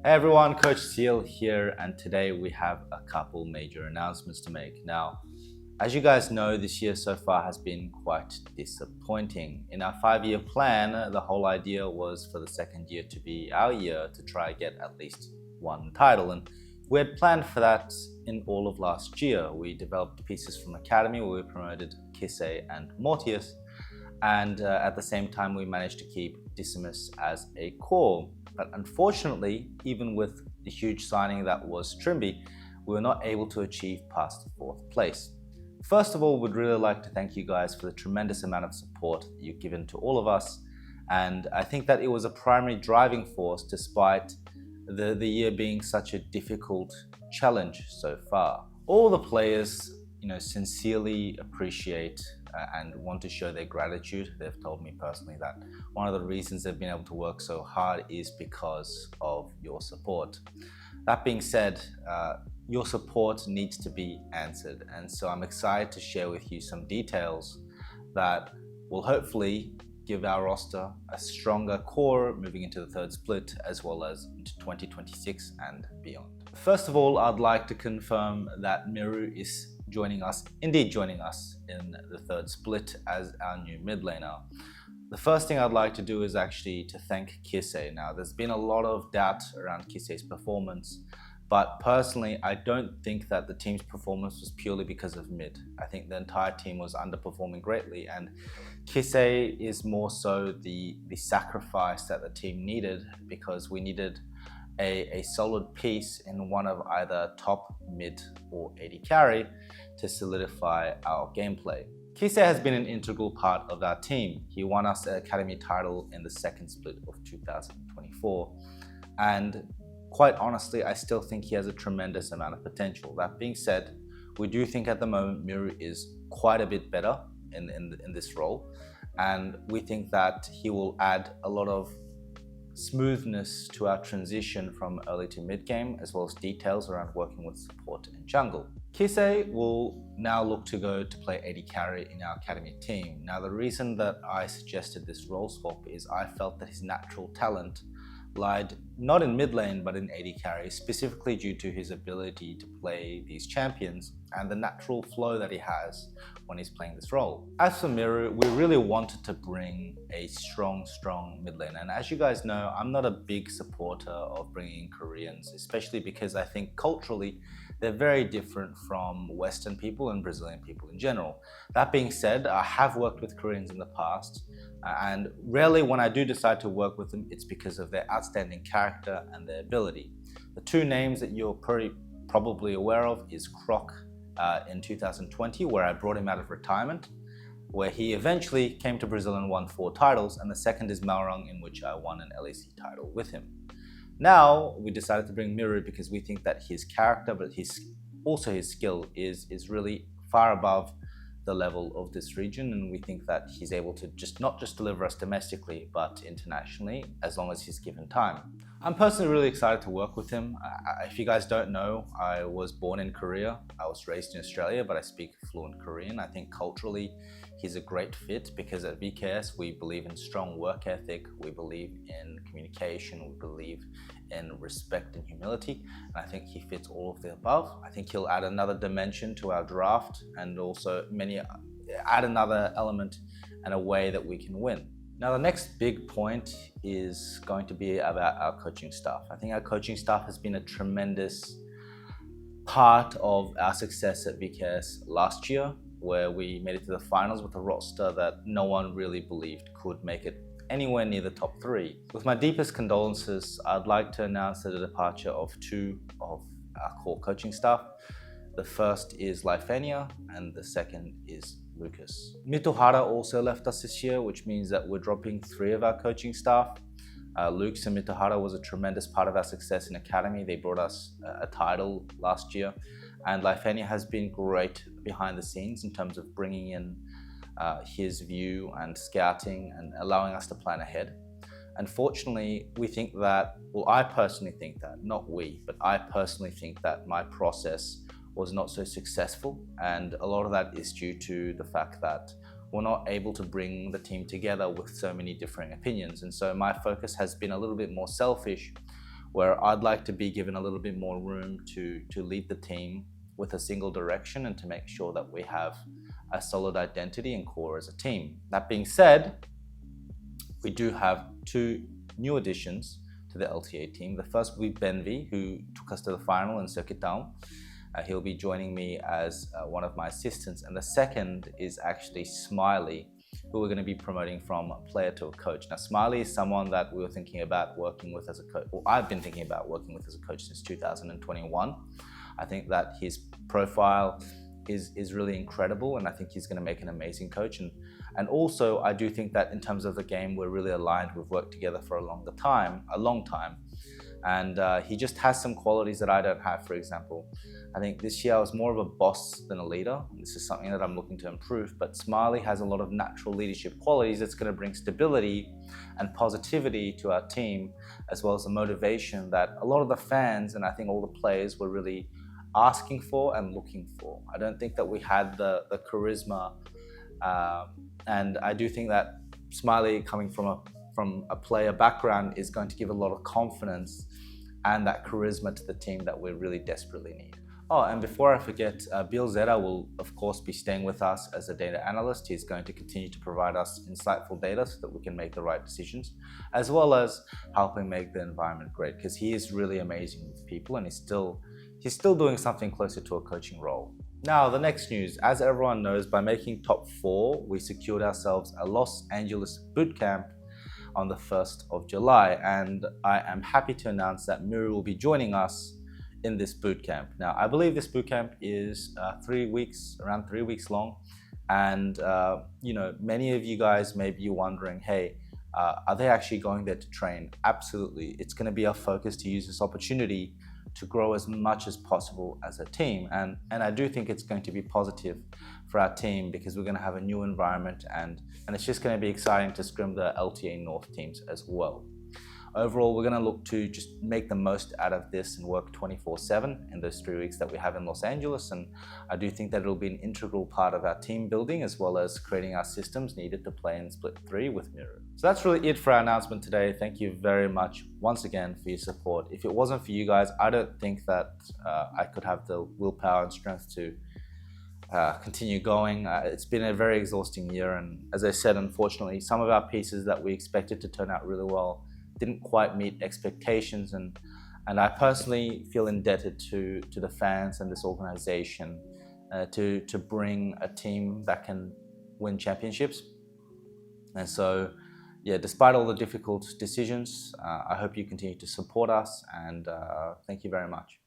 Hey everyone, Coach SeeEL here, and today we have a couple major announcements to make. Now, as you guys know, this year so far has been quite disappointing. In our 5-year plan, the whole idea was for the second year to be our year to try get at least one title, and we had planned for that in all of last year. We developed pieces from Academy where we promoted Kise and Mortius, and at the same time we managed to keep Decimus as a core. But unfortunately, even with the huge signing that was Trimby, we were not able to achieve past the 4th place. First of all, we'd really like to thank you guys for the tremendous amount of support that you've given to all of us. And I think that it was a primary driving force despite the year being such a difficult challenge so far. All the players, sincerely appreciate and want to show their gratitude. They've told me personally that one of the reasons they've been able to work so hard is because of your support. That being said, your support needs to be answered, and so I'm excited to share with you some details that will hopefully give our roster a stronger core moving into the 3rd split as well as into 2026 and beyond. First of all, I'd like to confirm that Miru is indeed joining us in the 3rd split as our new mid laner. The first thing I'd like to do is actually to thank Kise. Now, there's been a lot of doubt around Kise's performance, but personally, I don't think that the team's performance was purely because of mid. I think the entire team was underperforming greatly, and Kise is more so the sacrifice that the team needed, because we needed a solid piece in one of either top, mid, or AD carry to solidify our gameplay. Kise has been an integral part of our team. He won us the Academy title in the 2nd split of 2024, and quite honestly, I still think he has a tremendous amount of potential. That being said, we do think at the moment Miru is quite a bit better in this role, and we think that he will add a lot of smoothness to our transition from early to mid game, as well as details around working with support and jungle. Kise will now look to go to play AD carry in our Academy team. Now, the reason that I suggested this role swap is I felt that his natural talent lied not in mid lane but in AD carry, specifically due to his ability to play these champions and the natural flow that he has when he's playing this role. As for Miru, we really wanted to bring a strong mid lane, and as you guys know, I'm not a big supporter of bringing in Koreans, especially because I think culturally they're very different from Western people and Brazilian people in general. That being said, I have worked with Koreans in the past, and rarely when I do decide to work with them, it's because of their outstanding character and their ability. The 2 names that you're probably aware of is Croc in 2020, where I brought him out of retirement, where he eventually came to Brazil and won 4 titles, and the second is Malrung, in which I won an LEC title with him. Now, we decided to bring Miru because we think that his character, but also his skill is really far above the level of this region, and we think that he's able to not just deliver us domestically, but internationally, as long as he's given time. I'm personally really excited to work with him. If you guys don't know, I was born in Korea. I was raised in Australia, but I speak fluent Korean. I think culturally, he's a great fit because at VKS, we believe in strong work ethic, we believe in communication, we believe in respect and humility, and I think he fits all of the above. I think he'll add another dimension to our draft and also add another element and a way that we can win. Now, the next big point is going to be about our coaching staff. I think our coaching staff has been a tremendous part of our success at VKS last year, where we made it to the finals with a roster that no one really believed could make it anywhere near the top 3. With my deepest condolences, I'd like to announce the departure of 2 of our core coaching staff. The first is Lyfaenia and the second is Luuukz. Mitohara also left us this year, which means that we're dropping 3 of our coaching staff. Luuukz and Mitohara was a tremendous part of our success in Academy. They brought us a title last year, and Lyfaenia has been great behind the scenes in terms of bringing in his view and scouting and allowing us to plan ahead. Unfortunately, we think that, well, I personally think that, not we, but I personally think that my process was not so successful, and a lot of that is due to the fact that we're not able to bring the team together with so many differing opinions. And so my focus has been a little bit more selfish, where I'd like to be given a little bit more room to lead the team with a single direction and to make sure that we have a solid identity and core as a team. That being said, we do have 2 new additions to the LTA team. The first will be Benvi, who took us to the final in Circuitão. He'll be joining me as one of my assistants. And the second is actually Smiley, who we're going to be promoting from player to a coach. Now, Smiley is someone that we were thinking about working with as a coach, or I've been thinking about working with as a coach since 2021. I think that his profile is really incredible, and I think he's going to make an amazing coach. And also, I do think that in terms of the game, we're really aligned. We've worked together for a long time. And he just has some qualities that I don't have. For example, I think this year I was more of a boss than a leader. This is something that I'm looking to improve, but Smiley has a lot of natural leadership qualities that's going to bring stability and positivity to our team, as well as the motivation that a lot of the fans and I think all the players were really asking for and looking for. I don't think that we had the charisma, and I do think that Smiley, coming from a player background, is going to give a lot of confidence and that charisma to the team that we really desperately need. Oh, and before I forget, Bill Zeta will of course be staying with us as a data analyst. He's going to continue to provide us insightful data so that we can make the right decisions, as well as helping make the environment great, because he is really amazing with people and he's still doing something closer to a coaching role. Now, the next news, as everyone knows, by making top 4, we secured ourselves a Los Angeles bootcamp on the 1st of July, and I am happy to announce that Miri will be joining us in this bootcamp. Now, I believe this bootcamp is around 3 weeks long, and many of you guys may be wondering, hey, are they actually going there to train? Absolutely. It's going to be our focus to use this opportunity to grow as much as possible as a team, and I do think it's going to be positive for our team because we're going to have a new environment, and it's just going to be exciting to scrim the LTA North teams as well. Overall, we're going to look to just make the most out of this and work 24/7 in those 3 weeks that we have in Los Angeles, and I do think that it'll be an integral part of our team building as well as creating our systems needed to play in Split 3 with Miro. So that's really it for our announcement today. Thank you very much once again for your support. If it wasn't for you guys, I don't think that I could have the willpower and strength to continue going. It's been a very exhausting year, and as I said, unfortunately, some of our pieces that we expected to turn out really well didn't quite meet expectations, and I personally feel indebted to the fans and this organization to bring a team that can win championships. And so, yeah, despite all the difficult decisions, I hope you continue to support us, and thank you very much.